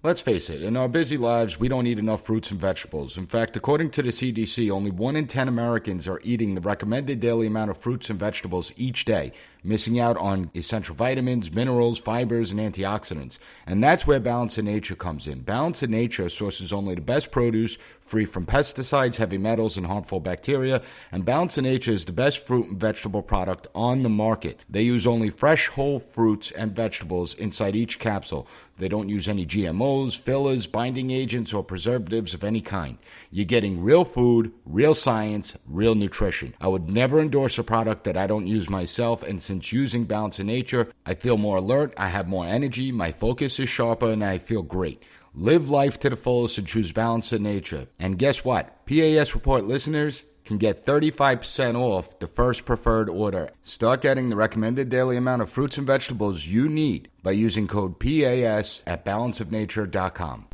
Let's face it, in our busy lives, we don't eat enough fruits and vegetables. In fact, according to the CDC, only 1 in 10 Americans are eating the recommended daily amount of fruits and vegetables each day, missing out on essential vitamins, minerals, fibers, and antioxidants. And that's where Balance in Nature comes in. Balance in Nature sources only the best produce, free from pesticides, heavy metals, and harmful bacteria. And Balance in Nature is the best fruit and vegetable product on the market. They use only fresh, whole fruits and vegetables inside each capsule. They don't use any GMOs, fillers, binding agents, or preservatives of any kind. You're getting real food, real science, real nutrition. I would never endorse a product that I don't use myself, and since using Balance in Nature, I feel more alert, I have more energy, my focus is sharper, and I feel great. Live life to the fullest and choose Balance in Nature. And guess what? P.A.S. Report listeners can get 35% off the first preferred order. Start getting the recommended daily amount of fruits and vegetables you need by using code PAS at balanceofnature.com.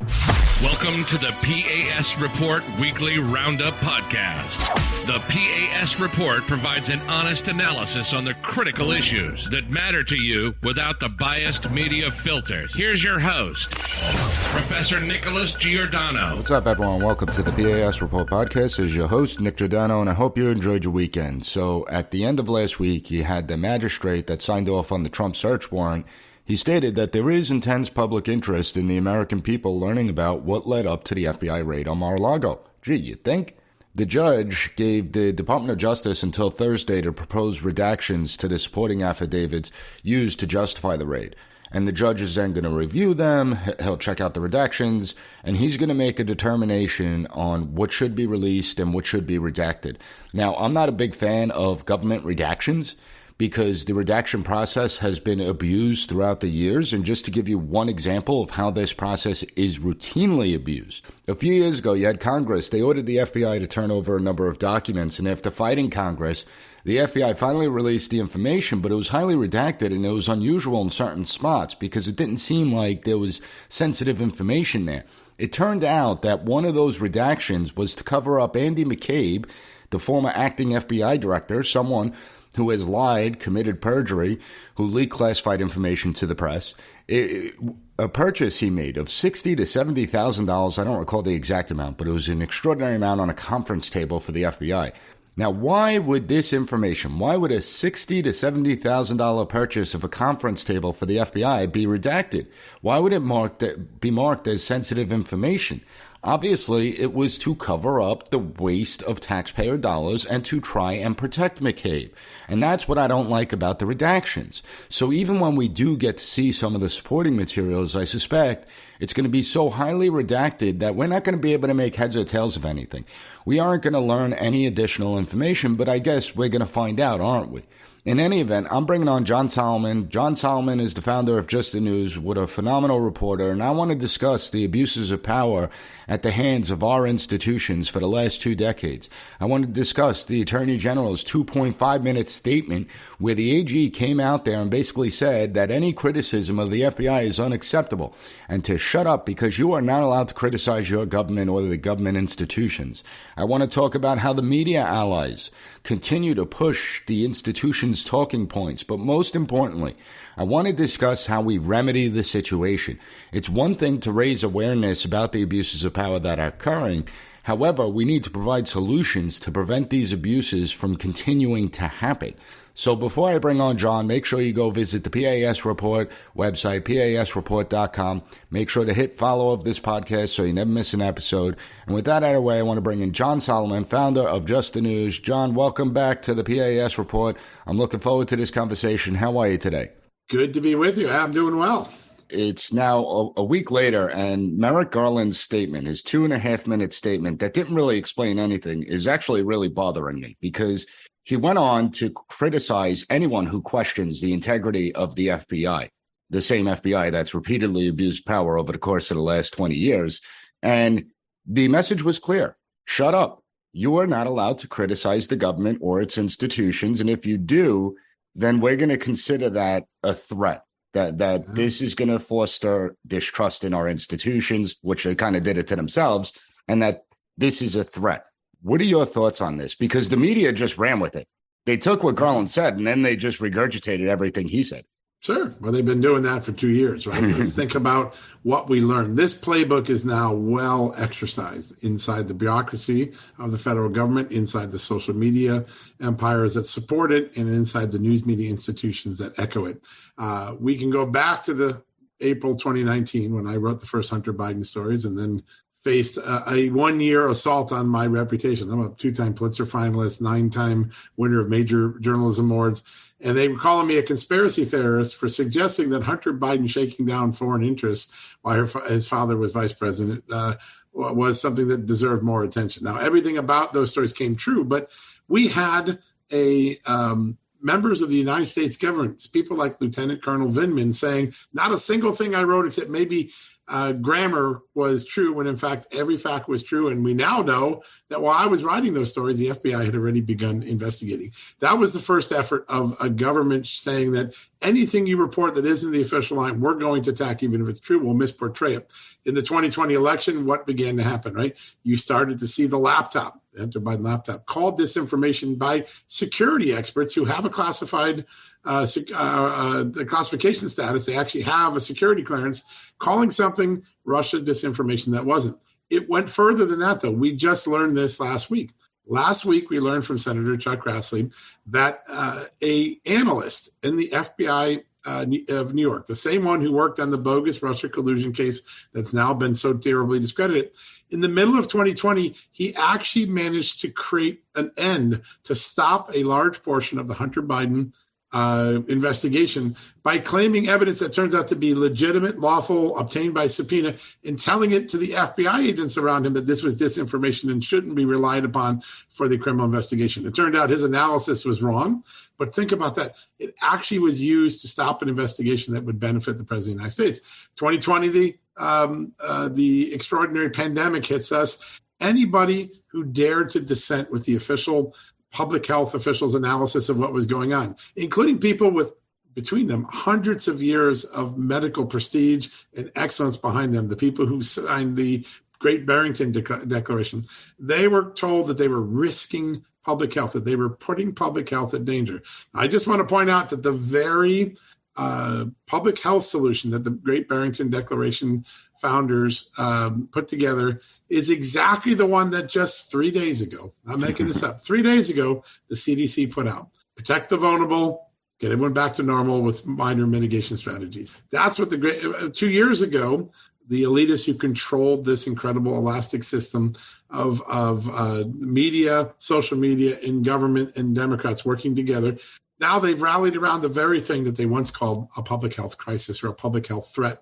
Welcome to the P.A.S. Report Weekly Roundup Podcast. The P.A.S. Report provides an honest analysis on the critical issues that matter to you without the biased media filters. Here's your host, Professor Nicholas Giordano. What's up, everyone? Welcome to the P.A.S. Report Podcast. This is your host, Nick Giordano, and I hope you enjoyed your weekend. So at the end of last week, you had the magistrate that signed off on the Trump search warrant. He stated that there is intense public interest in the American people learning about what led up to the FBI raid on Mar-a-Lago. Gee, you think? The judge gave the Department of Justice until Thursday to propose redactions to the supporting affidavits used to justify the raid. And the judge is then going to review them, he'll check out the redactions, and he's going to make a determination on what should be released and what should be redacted. Now, I'm not a big fan of government redactions, because the redaction process has been abused throughout the years. And just to give you one example of how this process is routinely abused. A few years ago, you had Congress. They ordered the FBI to turn over a number of documents. And after fighting Congress, the FBI finally released the information, but it was highly redacted and it was unusual in certain spots because it didn't seem like there was sensitive information there. It turned out that one of those redactions was to cover up Andy McCabe, the former acting FBI director, someone who has lied, committed perjury, who leaked classified information to the press. A purchase he made of $60,000 to $70,000, I don't recall the exact amount, but it was an extraordinary amount on a conference table for the FBI. Now, why would this information, why would a $60,000 to $70,000 purchase of a conference table for the FBI be redacted? Why would it be marked as sensitive information? Obviously, it was to cover up the waste of taxpayer dollars and to try and protect McCabe. And that's what I don't like about the redactions. So even when we do get to see some of the supporting materials, I suspect it's going to be so highly redacted that we're not going to be able to make heads or tails of anything. We aren't going to learn any additional information, but I guess we're going to find out, aren't we? In any event, I'm bringing on John Solomon. John Solomon is the founder of Just the News, what a phenomenal reporter, and I want to discuss the abuses of power at the hands of our institutions for the last 2 decades. I want to discuss the Attorney General's 2.5-minute statement where the AG came out there and basically said that any criticism of the FBI is unacceptable and to shut up because you are not allowed to criticize your government or the government institutions. I want to talk about how the media allies continue to push the institution's talking points, but most importantly, I want to discuss how we remedy the situation. It's one thing to raise awareness about the abuses of power that are occurring. However, we need to provide solutions to prevent these abuses from continuing to happen. So before I bring on John, make sure you go visit the PAS Report website, PASreport.com. Make sure to hit follow of this podcast so you never miss an episode. And with that out of the way, I want to bring in John Solomon, founder of Just the News. John, welcome back to the PAS Report. I'm looking forward to this conversation. How are you today? Good to be with you. I'm doing well. It's now a week later, and Merrick Garland's statement, his 2.5-minute statement that didn't really explain anything, is actually really bothering me because he went on to criticize anyone who questions the integrity of the FBI, the same FBI that's repeatedly abused power over the course of the last 20 years. And the message was clear. Shut up. You are not allowed to criticize the government or its institutions. And if you do, then we're going to consider that a threat, that this is going to foster distrust in our institutions, which they kind of did it to themselves, and that this is a threat. What are your thoughts on this? Because the media just ran with it. They took what Garland said, and then they just regurgitated everything he said. Sure. Well, they've been doing that for 2 years, right? Let's think about what we learned. This playbook is now well exercised inside the bureaucracy of the federal government, inside the social media empires that support it, and inside the news media institutions that echo it. We can go back to the April 2019 when I wrote the first Hunter Biden stories and then faced a 1-year assault on my reputation. I'm a 2-time Pulitzer finalist, 9-time winner of major journalism awards. And they were calling me a conspiracy theorist for suggesting that Hunter Biden shaking down foreign interests while his father was vice president was something that deserved more attention. Now, everything about those stories came true, but we had members of the United States government, people like Lieutenant Colonel Vindman, saying not a single thing I wrote except maybe grammar was true, when in fact every fact was true. And we now know that while I was writing those stories, the FBI had already begun investigating. That was the first effort of a government saying that anything you report that isn't the official line, we're going to attack, even if it's true, we'll misportray it. In the 2020 election, what began to happen, right? You started to see the laptop, the Hunter Biden laptop, called disinformation by security experts who have a classified the classification status. They actually have a security clearance, calling something Russia disinformation that wasn't. It went further than that, though. We just learned this last week. Last week, we learned from Senator Chuck Grassley that a analyst in the FBI of New York, the same one who worked on the bogus Russia collusion case that's now been so terribly discredited, in the middle of 2020, he actually managed to create an end to stop a large portion of the Hunter Biden investigation by claiming evidence that turns out to be legitimate, lawful, obtained by subpoena, and telling it to the FBI agents around him that this was disinformation and shouldn't be relied upon for the criminal investigation. It turned out his analysis was wrong, but think about that. It actually was used to stop an investigation that would benefit the President of the United States. 2020, the extraordinary pandemic hits us. Anybody who dared to dissent with the official public health officials' analysis of what was going on, including people with, between them, hundreds of years of medical prestige and excellence behind them, the people who signed the Great Barrington Declaration, they were told that they were risking public health, that they were putting public health in danger. I just want to point out that the very public health solution that the Great Barrington Declaration founders put together is exactly the one that just 3 days ago, I'm making this up, 3 days ago, the CDC put out. Protect the vulnerable, get everyone back to normal with minor mitigation strategies. That's what 2 years ago, the elitists who controlled this incredible elastic system of media, social media, and government and Democrats working together, now they've rallied around the very thing that they once called a public health crisis or a public health threat.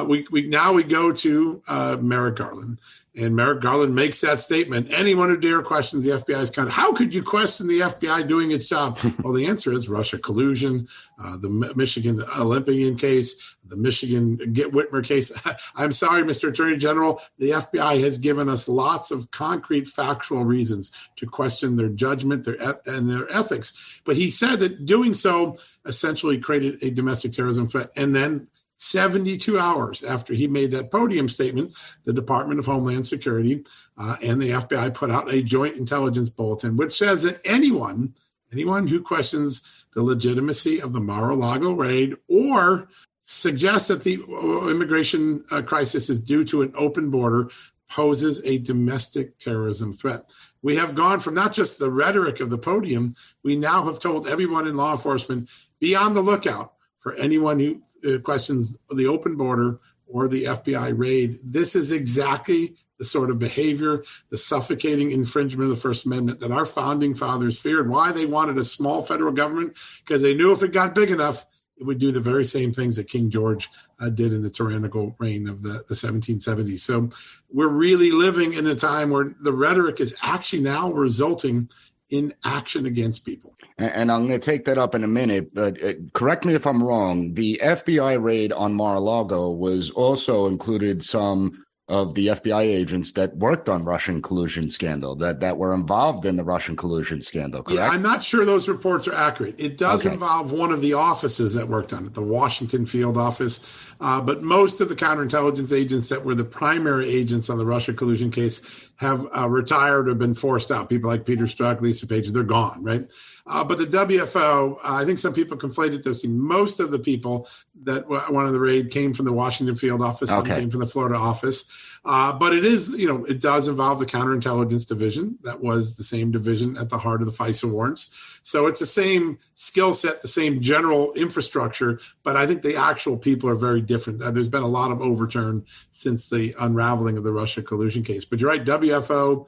We go to Merrick Garland, and Merrick Garland makes that statement. Anyone who dare questions the FBI's conduct, how could you question the FBI doing its job? Well, the answer is Russia collusion, the Michigan Olympian case, the Michigan Get Whitmer case. I'm sorry, Mr. Attorney General, the FBI has given us lots of concrete factual reasons to question their judgment and their ethics. But he said that doing so essentially created a domestic terrorism threat. And then 72 hours after he made that podium statement, the Department of Homeland Security and the FBI put out a joint intelligence bulletin, which says that anyone who questions the legitimacy of the Mar-a-Lago raid or suggests that the immigration crisis is due to an open border poses a domestic terrorism threat. We have gone from not just the rhetoric of the podium, we now have told everyone in law enforcement, be on the lookout for anyone who questions the open border or the FBI raid. This is exactly the sort of behavior, the suffocating infringement of the First Amendment that our founding fathers feared. Why they wanted a small federal government? Because they knew if it got big enough, it would do the very same things that King George did in the tyrannical reign of the 1770s. So we're really living in a time where the rhetoric is actually now resulting in action against people. And I'm going to take that up in a minute, but correct me if I'm wrong. The FBI raid on Mar-a-Lago was also included some of the FBI agents that worked on Russian collusion scandal, that were involved in the Russian collusion scandal, correct? Yeah, I'm not sure those reports are accurate. It does involve one of the offices that worked on it, the Washington field office. But most of the counterintelligence agents that were the primary agents on the Russia collusion case have retired or been forced out. People like Peter Strzok, Lisa Page, they're gone, right? But the WFO, I think some people conflated those things. Most of the people that wanted the raid came from the Washington field office, some came from the Florida office. But it is, it does involve the counterintelligence division. That was the same division at the heart of the FISA warrants. So it's the same skill set, the same general infrastructure, but I think the actual people are very different. There's been a lot of overturn since the unraveling of the Russia collusion case. But you're right, WFO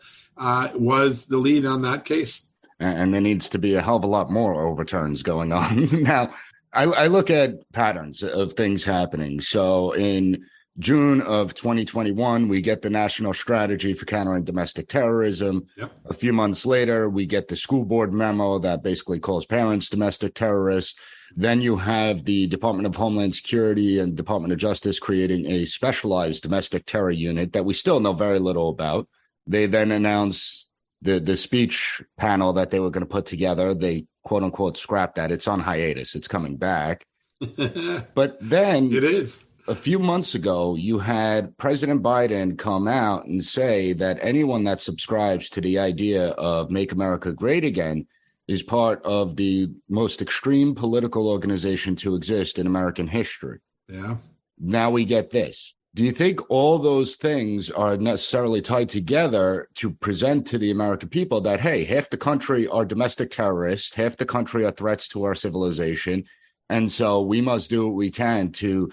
was the lead on that case. And there needs to be a hell of a lot more overturns going on. Now, I look at patterns of things happening. So in June of 2021, we get the National Strategy for Countering Domestic Terrorism. Yep. A few months later, we get the school board memo that basically calls parents domestic terrorists. Then you have the Department of Homeland Security and Department of Justice creating a specialized domestic terror unit that we still know very little about. They then announce the speech panel that they were going to put together. They quote unquote scrapped that. It's on hiatus. It's coming back. But then it is. A few months ago, you had President Biden come out and say that anyone that subscribes to the idea of Make America Great Again is part of the most extreme political organization to exist in American history. Yeah. Now we get this. Do you think all those things are necessarily tied together to present to the American people that, hey, half the country are domestic terrorists, half the country are threats to our civilization, and so we must do what we can to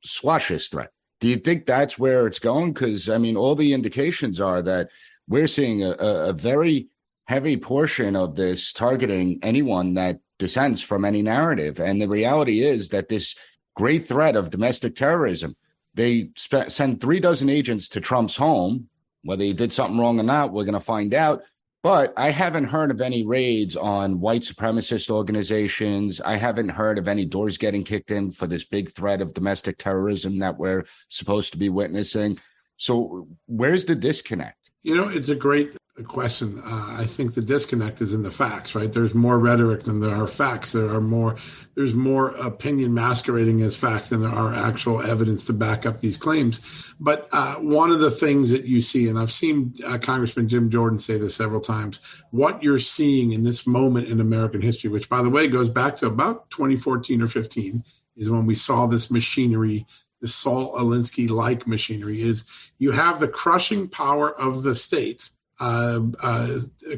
squash this threat? Do you think that's where it's going? Because, I mean, all the indications are that we're seeing a very heavy portion of this targeting anyone that dissents from any narrative. And the reality is that this great threat of domestic terrorism, they send 36 agents to Trump's home. Whether he did something wrong or not, we're going to find out. But I haven't heard of any raids on white supremacist organizations. I haven't heard of any doors getting kicked in for this big threat of domestic terrorism that we're supposed to be witnessing. So where's the disconnect? It's a great question. I think the disconnect is in the facts, right? There's more rhetoric than there are facts. There's more opinion masquerading as facts than there are actual evidence to back up these claims. But one of the things that you see, and I've seen Congressman Jim Jordan say this several times, what you're seeing in this moment in American history, which, by the way, goes back to about 2014 or 15, is when we saw this machinery, the Saul Alinsky-like machinery, is you have the crushing power of the state,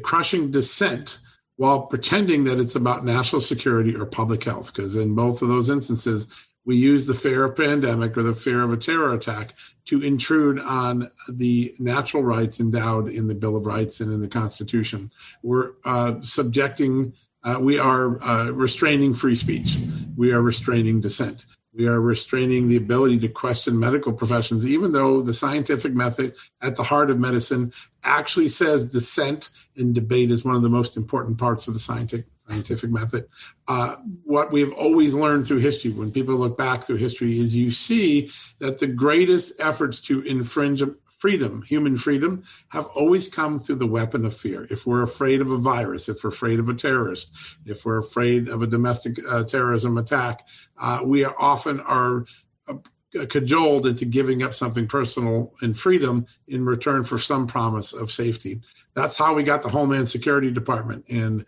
crushing dissent, while pretending that it's about national security or public health. Because in both of those instances, we use the fear of pandemic or the fear of a terror attack to intrude on the natural rights endowed in the Bill of Rights and in the Constitution. We're we are restraining free speech. We are restraining dissent. We are restraining the ability to question medical professions, even though the scientific method at the heart of medicine actually says dissent and debate is one of the most important parts of the scientific method. What we've always learned through history, when people look back through history, is you see that the greatest efforts to infringe freedom, human freedom, have always come through the weapon of fear. If we're afraid of a virus, if we're afraid of a terrorist, if we're afraid of a domestic terrorism attack, we often are cajoled into giving up something personal and freedom in return for some promise of safety. That's how we got the Homeland Security Department and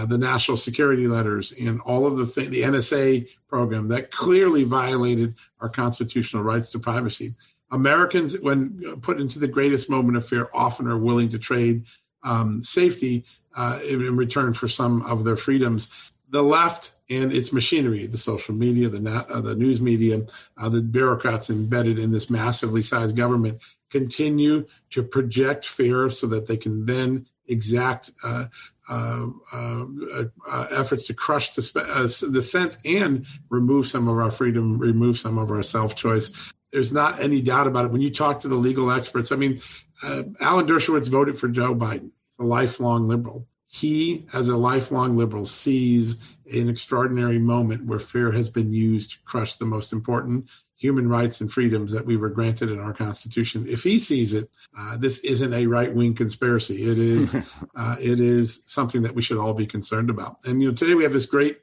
the national security letters and all of the NSA program that clearly violated our constitutional rights to privacy. Americans, when put into the greatest moment of fear, often are willing to trade safety in return for some of their freedoms. The left and its machinery, the social media, the news media, the bureaucrats embedded in this massively sized government, continue to project fear so that they can then exact efforts to crush dissent and remove some of our freedom, remove some of our self-choice. There's not any doubt about it. When you talk to the legal experts, I mean, Alan Dershowitz voted for Joe Biden. He's a lifelong liberal. He, as a lifelong liberal, sees an extraordinary moment where fear has been used to crush the most important human rights and freedoms that we were granted in our Constitution. If he sees it, this isn't a right-wing conspiracy. It is something that we should all be concerned about. And today we have this great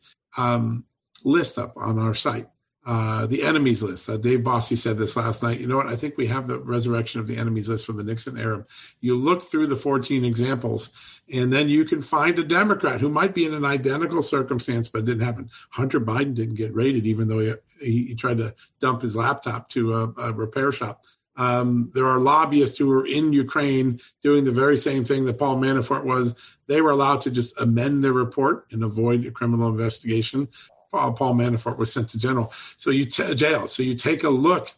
list up on our site the enemies list. Dave Bossie said this last night. You know what? I think we have the resurrection of the enemies list from the Nixon era. You look through the 14 examples, and then you can find a Democrat who might be in an identical circumstance, but it didn't happen. Hunter Biden didn't get raided, even though he tried to dump his laptop to a repair shop. There are lobbyists who were in Ukraine doing the very same thing that Paul Manafort was. They were allowed to just amend their report and avoid a criminal investigation. Paul Manafort was sent to jail. So you take a look.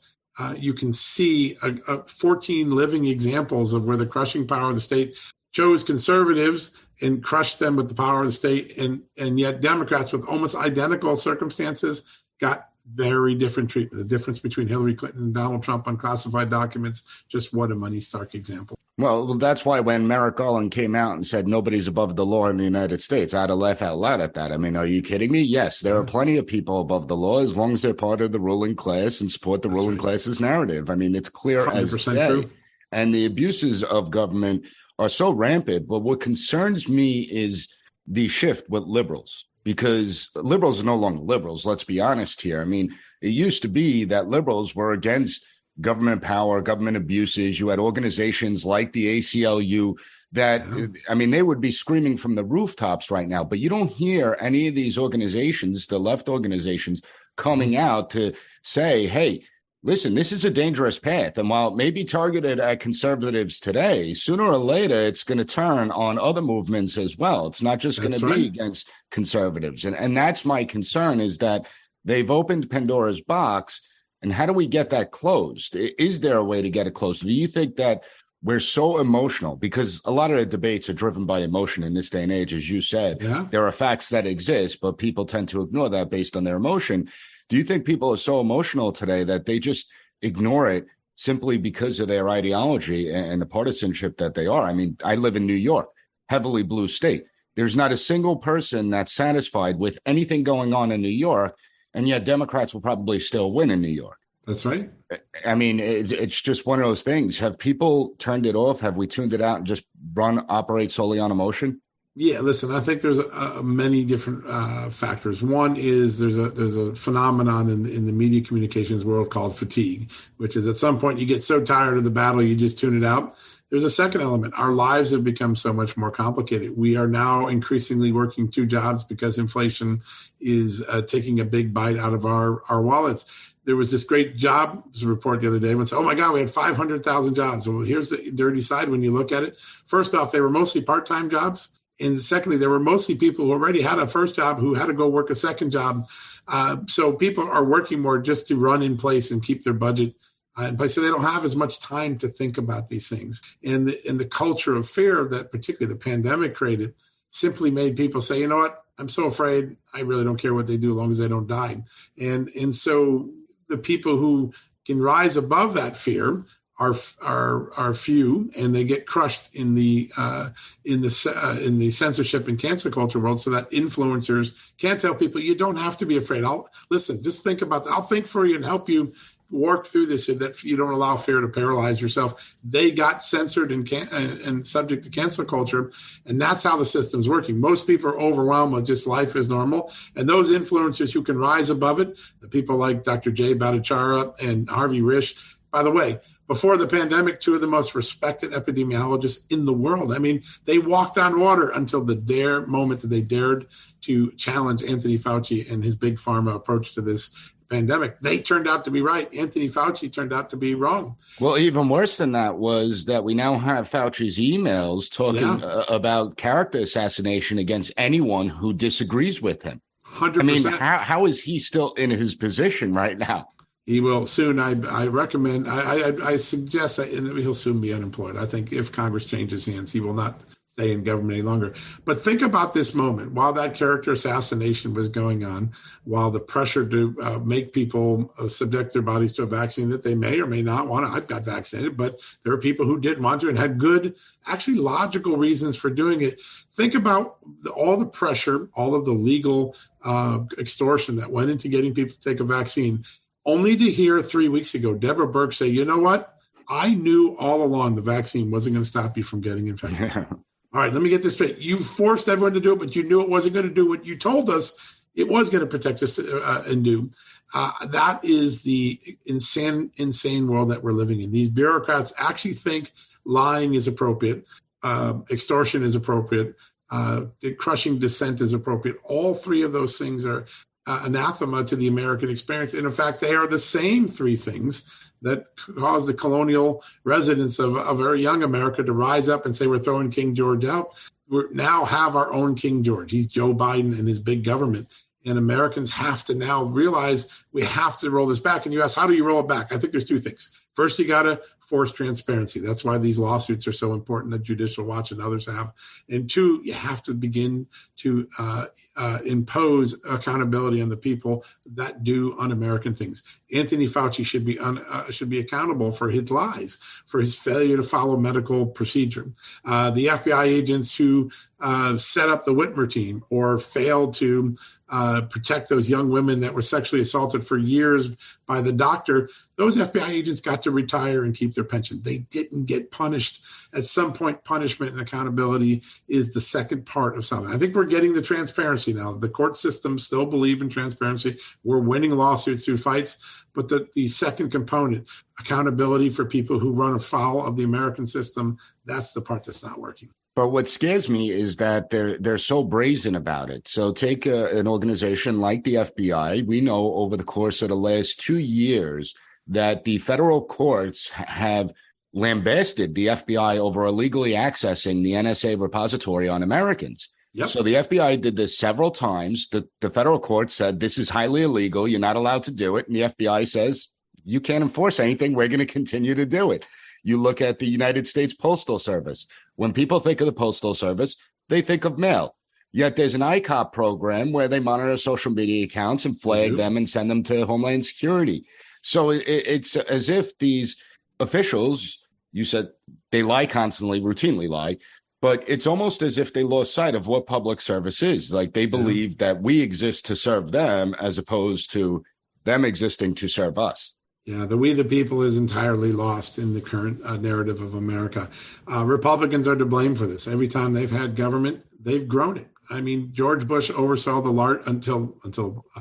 You can see 14 living examples of where the crushing power of the state chose conservatives and crushed them with the power of the state, and yet Democrats with almost identical circumstances got very different treatment. The difference between Hillary Clinton and Donald Trump on classified documents, just what a money stark example. Well, that's why when Merrick Garland came out and said nobody's above the law in the United States, I had to laugh out loud at that. I mean, are you kidding me? Yes, there are plenty of people above the law as long as they're part of the ruling class and support the ruling class's narrative. I mean, it's clear as day. True. And the abuses of government are so rampant. But what concerns me is the shift with liberals, because liberals are no longer liberals. Let's be honest here. I mean, it used to be that liberals were against government power, government abuses. You had organizations like the ACLU that, I mean, they would be screaming from the rooftops right now, but you don't hear any of these organizations, the left organizations, coming out to say, hey, listen, this is a dangerous path. And while it may be targeted at conservatives today, sooner or later, it's going to turn on other movements as well. It's not just going to be against conservatives. And that's my concern, is that they've opened Pandora's box. And how do we get that closed? Is there a way to get it closed? Do you think that we're so emotional? Because a lot of the debates are driven by emotion in this day and age, as you said. Yeah. There are facts that exist, but people tend to ignore that based on their emotion. Do you think people are so emotional today that they just ignore it simply because of their ideology and the partisanship that they are? I mean, I live in New York, heavily blue state. There's not a single person that's satisfied with anything going on in New York, and yet Democrats will probably still win in New York. That's right. I mean, it's just one of those things. Have people turned it off? Have we tuned it out and just operate solely on emotion? Yeah, listen, I think there's many different factors. One is there's a phenomenon in the media communications world called fatigue, which is at some point you get so tired of the battle, you just tune it out. There's a second element. Our lives have become so much more complicated. We are now increasingly working two jobs because inflation is taking a big bite out of our wallets. There was this great jobs report the other day when said, oh my God, we had 500,000 jobs. Well, here's the dirty side when you look at it. First off, they were mostly part-time jobs. And secondly, there were mostly people who already had a first job who had to go work a second job. So people are working more just to run in place and keep their budget in place. So they don't have as much time to think about these things. And the culture of fear that particularly the pandemic created simply made people say, you know what, I'm so afraid. I really don't care what they do as long as they don't die. And so the people who can rise above that fear are few, and they get crushed in the censorship and cancel culture world, so that influencers can't tell people you don't have to be afraid. Just think about that. I'll think for you and help you work through this so that you don't allow fear to paralyze yourself. They got censored and subject to cancel culture, and that's how the system's working. Most people are overwhelmed with just life as normal, and those influencers who can rise above it, the people like Dr. Jay Bhattacharya and Harvey Risch, by the way, before the pandemic, two of the most respected epidemiologists in the world. I mean, they walked on water until the moment that they dared to challenge Anthony Fauci and his big pharma approach to this pandemic. They turned out to be right. Anthony Fauci turned out to be wrong. Well, even worse than that was that we now have Fauci's emails talking about character assassination against anyone who disagrees with him. 100%. I mean, how is he still in his position right now? He will soon. I recommend, I suggest that he'll soon be unemployed. I think if Congress changes hands, he will not stay in government any longer. But think about this moment. While that character assassination was going on, while the pressure to make people subject their bodies to a vaccine that they may or may not want to, I've got vaccinated, but there are people who didn't want to and had good, actually logical reasons for doing it. Think about all the pressure, all of the legal extortion that went into getting people to take a vaccine, only to hear 3 weeks ago, Deborah Birx say, you know what? I knew all along the vaccine wasn't going to stop you from getting infected. All right, let me get this straight. You forced everyone to do it, but you knew it wasn't going to do what you told us it was going to protect us and do. That is the insane world that we're living in. These bureaucrats actually think lying is appropriate, extortion is appropriate, crushing dissent is appropriate. All three of those things are anathema to the American experience. And in fact, they are the same three things that caused the colonial residents of a very young America to rise up and say, we're throwing King George out. We now have our own King George. He's Joe Biden and his big government. And Americans have to now realize we have to roll this back. And you ask, how do you roll it back? I think there's two things. First, you got to force transparency. That's why these lawsuits are so important that Judicial Watch and others have. And two, you have to begin to impose accountability on the people that do un-American things. Anthony Fauci should be accountable for his lies, for his failure to follow medical procedure. The FBI agents who set up the Whitmer team or failed to protect those young women that were sexually assaulted for years by the doctor, those FBI agents got to retire and keep their pension. They didn't get punished. At some point, punishment and accountability is the second part of something. I think we're getting the transparency now. The court systems still believe in transparency. We're winning lawsuits through fights. But the second component, accountability for people who run afoul of the American system, that's the part that's not working. But what scares me is that they're so brazen about it. So take an organization like the FBI. We know over the course of the last 2 years that the federal courts have lambasted the FBI over illegally accessing the NSA repository on Americans. Yep. So the FBI did this several times. The federal court said this is highly illegal. You're not allowed to do it. And the FBI says you can't enforce anything. We're going to continue to do it. You look at the United States Postal Service. When people think of the Postal Service, they think of mail. Yet there's an ICOP program where they monitor social media accounts and flag them and send them to Homeland Security. So it's as if these officials, you said they lie constantly, routinely lie, but it's almost as if they lost sight of what public service is. Like they believe that we exist to serve them as opposed to them existing to serve us. Yeah, the we the people is entirely lost in the current narrative of America. Republicans are to blame for this. Every time they've had government, they've grown it. I mean, George Bush oversaw until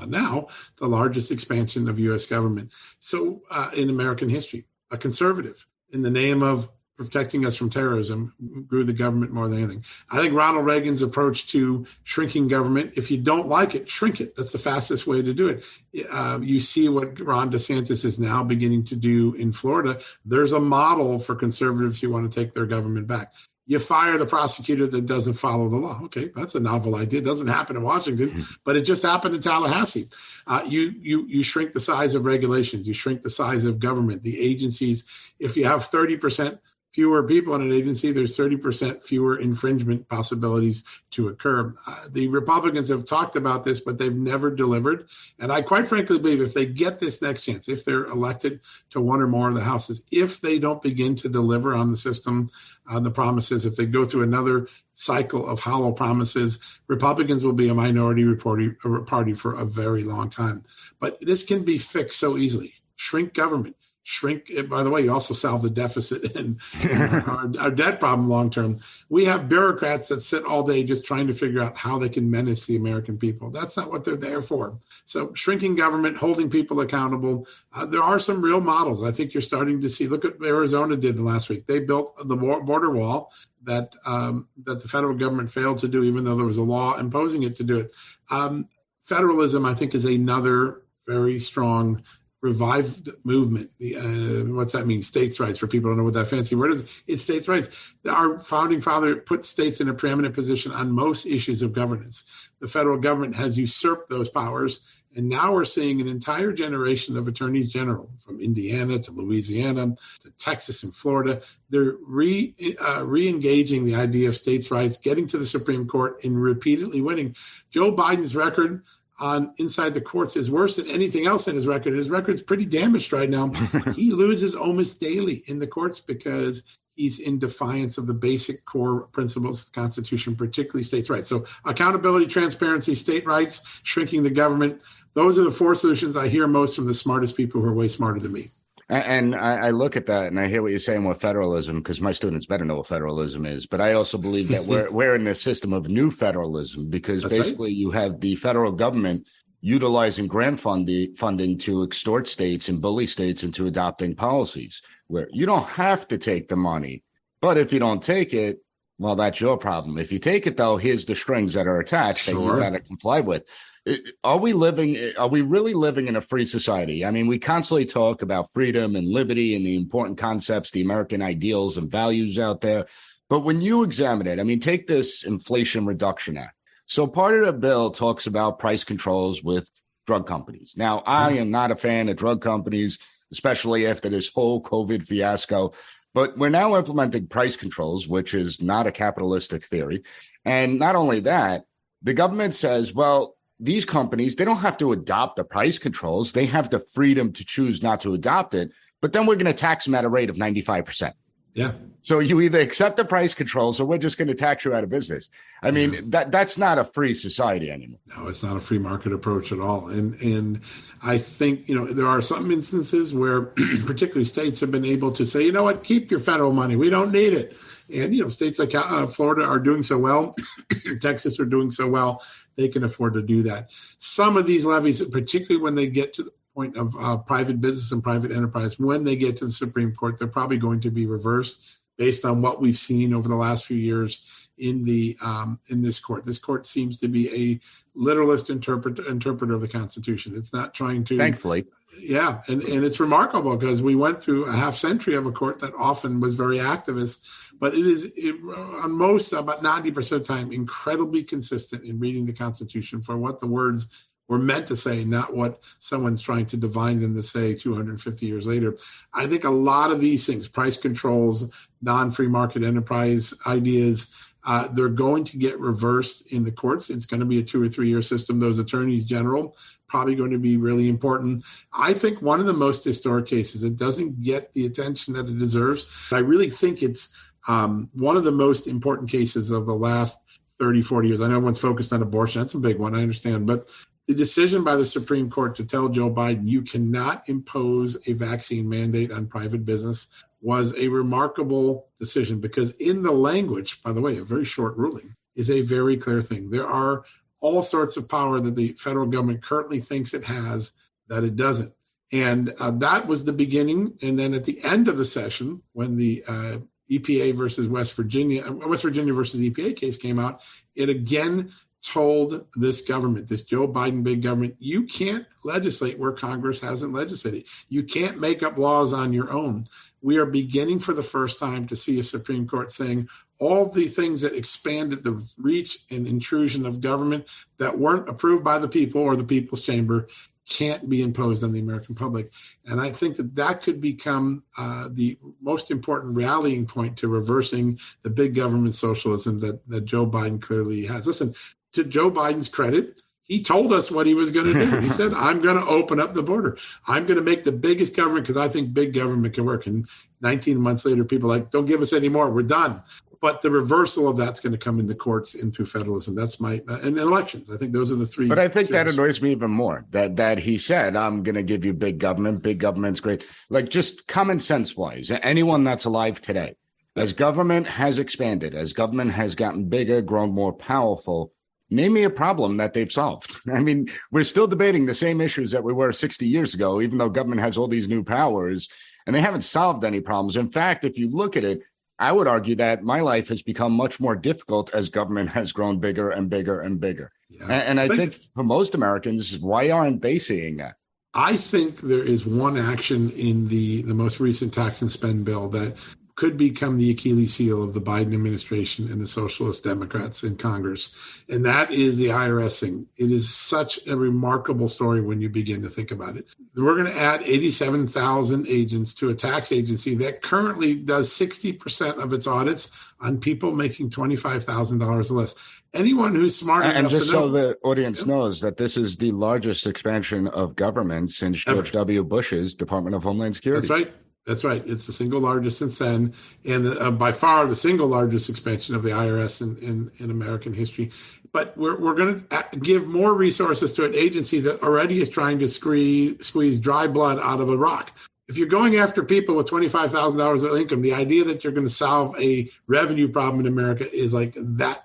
now the largest expansion of U.S. government. So in American history, a conservative, in the name of protecting us from terrorism, grew the government more than anything. I think Ronald Reagan's approach to shrinking government, if you don't like it, shrink it. That's the fastest way to do it. You see what Ron DeSantis is now beginning to do in Florida. There's a model for conservatives who want to take their government back. You fire the prosecutor that doesn't follow the law. Okay, that's a novel idea. It doesn't happen in Washington, but it just happened in Tallahassee. You shrink the size of regulations. You shrink the size of government, the agencies. If you have 30% fewer people in an agency, there's 30% fewer infringement possibilities to occur. The Republicans have talked about this, but they've never delivered. And I quite frankly believe if they get this next chance, if they're elected to one or more of the houses, if they don't begin to deliver on the system, the promises, if they go through another cycle of hollow promises, Republicans will be a minority party for a very long time. But this can be fixed so easily. Shrink government. Shrink it. By the way, you also solve the deficit and our debt problem long term. We have bureaucrats that sit all day just trying to figure out how they can menace the American people. That's not what they're there for. So shrinking government, holding people accountable. There are some real models. I think you're starting to see. Look at what Arizona did last week. They built the border wall that the federal government failed to do, even though there was a law imposing it to do it. Federalism, I think, is another very strong revived movement. What's that mean? States' rights, for people who don't know what that fancy word is. It's states' rights. Our founding father put states in a preeminent position on most issues of governance. The federal government has usurped those powers. And now we're seeing an entire generation of attorneys general from Indiana to Louisiana to Texas and Florida. They're re-engaging the idea of states' rights, getting to the Supreme Court and repeatedly winning. Joe Biden's record on inside the courts is worse than anything else in his record. His record's pretty damaged right now. He loses almost daily in the courts because he's in defiance of the basic core principles of the Constitution, particularly states' rights. So accountability, transparency, state rights, shrinking the government. Those are the four solutions I hear most from the smartest people who are way smarter than me. And I look at that and I hear what you're saying with federalism, because my students better know what federalism is. But I also believe that we're in a system of new federalism, because basically you have the federal government utilizing grant funding to extort states and bully states into adopting policies where you don't have to take the money. But if you don't take it, well, that's your problem. If you take it, though, here's the strings that are attached that you got to comply with. Are we really living in a free society? I mean, we constantly talk about freedom and liberty and the important concepts, the American ideals and values out there. But when you examine it, I mean, take this Inflation Reduction Act. So part of the bill talks about price controls with drug companies. Now, I am not a fan of drug companies, especially after this whole COVID fiasco. But we're now implementing price controls, which is not a capitalistic theory. And not only that, the government says, well, these companies, they don't have to adopt the price controls. They have the freedom to choose not to adopt it. But then we're going to tax them at a rate of 95%. Yeah. So you either accept the price controls or we're just going to tax you out of business. I mean, that's not a free society anymore. No, it's not a free market approach at all. And I think, there are some instances where particularly states have been able to say, you know what, keep your federal money. We don't need it. And, states like Florida are doing so well. Texas are doing so well. They can afford to do that. Some of these levies, particularly when they get to the point of private business and private enterprise, when they get to the Supreme Court, they're probably going to be reversed based on what we've seen over the last few years in this court. This court seems to be a literalist interpreter of the Constitution. It's not trying to, thankfully. Yeah, and it's remarkable because we went through a half century of a court that often was very activist, but it is on most, about 90% of the time, incredibly consistent in reading the Constitution for what the words were meant to say, not what someone's trying to divine them to say 250 years later. I think a lot of these things, price controls, non-free market enterprise ideas, they're going to get reversed in the courts. It's going to be a 2 or 3 year system. Those attorneys general probably going to be really important. I think one of the most historic cases, it doesn't get the attention that it deserves. I really think it's one of the most important cases of the last 30, 40 years. I know everyone's focused on abortion. That's a big one, I understand. But the decision by the Supreme Court to tell Joe Biden you cannot impose a vaccine mandate on private business was a remarkable decision because in the language, by the way, a very short ruling, is a very clear thing. There are all sorts of power that the federal government currently thinks it has that it doesn't. And that was the beginning. And then at the end of the session, when the EPA versus West Virginia versus EPA case came out, it again told this government, this Joe Biden big government, you can't legislate where Congress hasn't legislated. You can't make up laws on your own. We are beginning for the first time to see a Supreme Court saying all the things that expanded the reach and intrusion of government that weren't approved by the people or the people's chamber can't be imposed on the American public. And I think that could become the most important rallying point to reversing the big government socialism that Joe Biden clearly has. Listen, to Joe Biden's credit, he told us what he was going to do. He said, I'm going to open up the border. I'm going to make the biggest government because I think big government can work. And 19 months later, people are like, don't give us any more. We're done. But the reversal of that's going to come in the courts and through federalism. That's and elections. I think those are the three. But I think that annoys me even more that he said, I'm going to give you big government. Big government's great. Like just common sense wise, anyone that's alive today, as government has expanded, as government has gotten bigger, grown more powerful, name me a problem that they've solved. I mean, we're still debating the same issues that we were 60 years ago, even though government has all these new powers, and they haven't solved any problems. In fact, if you look at it, I would argue that my life has become much more difficult as government has grown bigger and bigger and bigger. Yeah. And I think for most Americans, why aren't they seeing that? I think there is one action in the most recent tax and spend bill that could become the Achilles heel of the Biden administration and the Socialist Democrats in Congress. And that is the IRS thing. It is such a remarkable story when you begin to think about it. We're going to add 87,000 agents to a tax agency that currently does 60% of its audits on people making $25,000 or less. Anyone who's smart enough to know. And just so the audience knows that this is the largest expansion of government since George W. Bush's Department of Homeland Security. That's right. That's right. It's the single largest since then, and by far the single largest expansion of the IRS in American history. But we're going to give more resources to an agency that already is trying to squeeze dry blood out of a rock. If you're going after people with $25,000 of income, the idea that you're going to solve a revenue problem in America is like that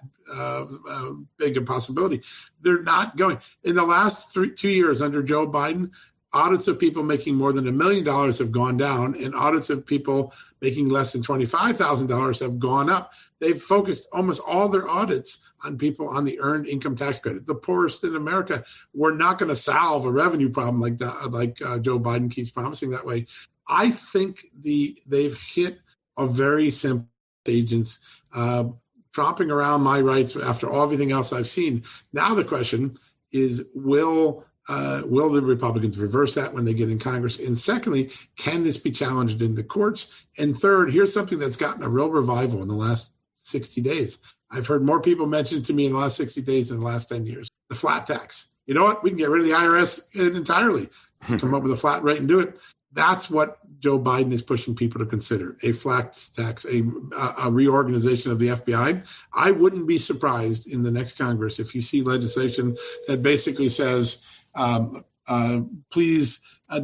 big a possibility. They're not going. In the last 2 years under Joe Biden, audits of people making more than $1 million have gone down, and audits of people making less than $25,000 have gone up. They've focused almost all their audits on people on the earned income tax credit, the poorest in America. We're not going to solve a revenue problem like Joe Biden keeps promising that way. I think they've hit a very simple agents tromping around my rights after everything else I've seen. Now the question is, will the Republicans reverse that when they get in Congress? And secondly, can this be challenged in the courts? And third, here's something that's gotten a real revival in the last 60 days. I've heard more people mention it to me in the last 60 days than the last 10 years. The flat tax. You know what? We can get rid of the IRS entirely. Let's come up with a flat rate and do it. That's what Joe Biden is pushing people to consider, a flat tax, a reorganization of the FBI. I wouldn't be surprised in the next Congress if you see legislation that basically says, please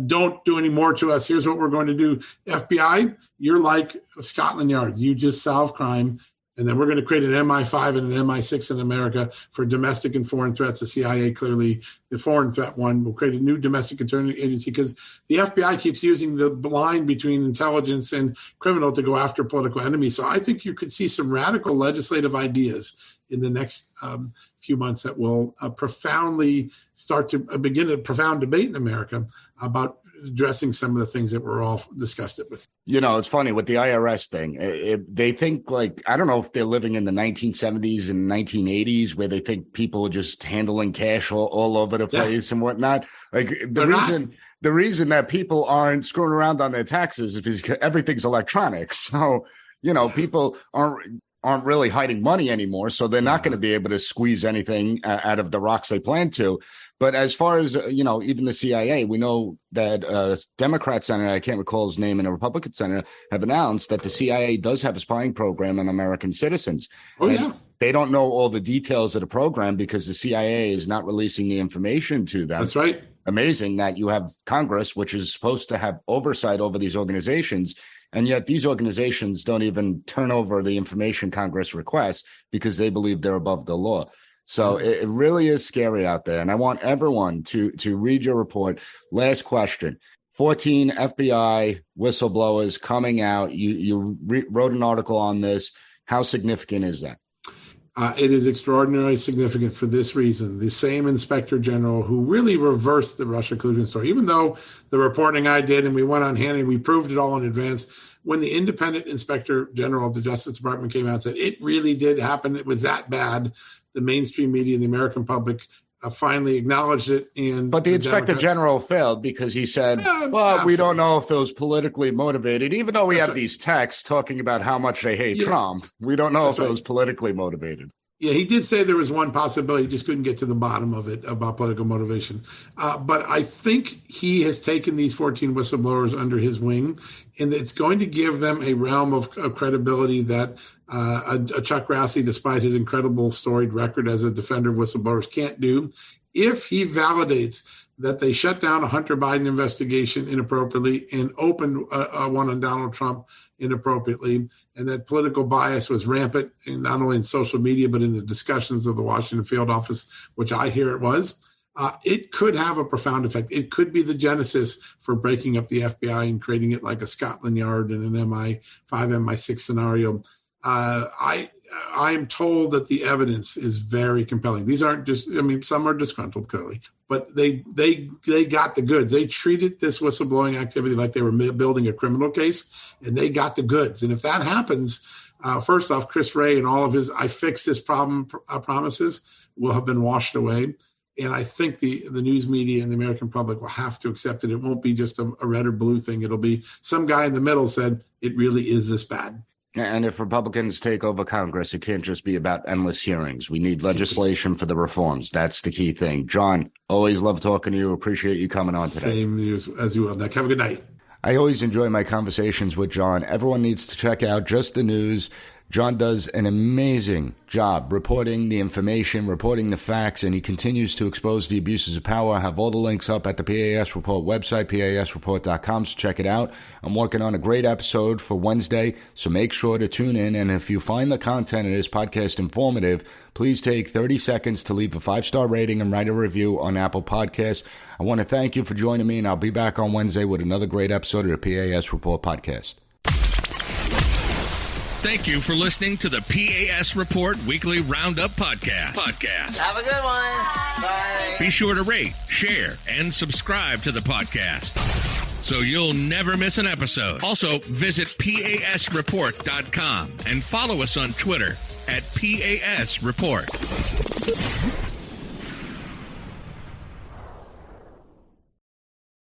don't do any more to us. Here's what we're going to do. FBI, you're like Scotland Yard. You just solve crime. And then we're going to create an MI5 and an MI6 in America for domestic and foreign threats. The CIA, clearly the foreign threat one. We'll create a new domestic attorney agency because the FBI keeps using the line between intelligence and criminal to go after political enemies. So I think you could see some radical legislative ideas in the next few months that will profoundly start to begin a profound debate in America about addressing some of the things that we're all discussed it with. You know, it's funny with the IRS thing. They think I don't know if they're living in the 1970s and 1980s where they think people are just handling cash all over the place and whatnot. Like the reason that people aren't screwing around on their taxes is because everything's electronic. So, people aren't really hiding money anymore. So they're not going to be able to squeeze anything out of the rocks they plan to. But as far as, even the CIA, we know that Democrat senator, I can't recall his name, and a Republican senator have announced that the CIA does have a spying program on American citizens. Oh, yeah. They don't know all the details of the program because the CIA is not releasing the information to them. That's right. Amazing that you have Congress, which is supposed to have oversight over these organizations, and yet these organizations don't even turn over the information Congress requests because they believe they're above the law. So it really is scary out there. And I want everyone to read your report. Last question. 14 FBI whistleblowers coming out. You wrote an article on this. How significant is that? It is extraordinarily significant for this reason. The same inspector general who really reversed the Russia collusion story, even though the reporting I did and we went on hand and we proved it all in advance, when the independent inspector general of the Justice Department came out and said it really did happen, it was that bad, the mainstream media and the American public finally acknowledged it. But the inspector general failed because he said, we don't know if it was politically motivated, even though we have these texts talking about how much they hate Trump. We don't know if it was politically motivated. Yeah, he did say there was one possibility. He just couldn't get to the bottom of it about political motivation. But I think he has taken these 14 whistleblowers under his wing, and it's going to give them a realm of credibility that a Chuck Grassley, despite his incredible storied record as a defender of whistleblowers, can't do. If he validates that they shut down a Hunter Biden investigation inappropriately and opened one on Donald Trump inappropriately, and that political bias was rampant, not only in social media, but in the discussions of the Washington field office, which I hear it was, it could have a profound effect. It could be the genesis for breaking up the FBI and creating it like a Scotland Yard and an MI5, MI6 scenario. I am told that the evidence is very compelling. These aren't just, some are disgruntled, clearly, but they got the goods. They treated this whistleblowing activity like they were building a criminal case, and they got the goods. And if that happens, first off, Chris Wray and all of his "I fix this problem" promises will have been washed away. And I think the news media and the American public will have to accept it. It won't be just a red or blue thing. It'll be some guy in the middle said, it really is this bad. And if Republicans take over Congress, it can't just be about endless hearings. We need legislation for the reforms. That's the key thing. John, always love talking to you. Appreciate you coming on today. Same as you will, Nick. Have a good night. I always enjoy my conversations with John. Everyone needs to check out Just the News. John does an amazing job reporting the information, reporting the facts, and he continues to expose the abuses of power. I have all the links up at the PAS Report website, PASreport.com, so check it out. I'm working on a great episode for Wednesday, so make sure to tune in. And if you find the content of this podcast informative, please take 30 seconds to leave a 5-star rating and write a review on Apple Podcasts. I want to thank you for joining me, and I'll be back on Wednesday with another great episode of the PAS Report podcast. Thank you for listening to the P.A.S. Report Weekly Roundup Podcast. Have a good one. Bye. Be sure to rate, share, and subscribe to the podcast so you'll never miss an episode. Also, visit PASreport.com and follow us on Twitter at PAS Report.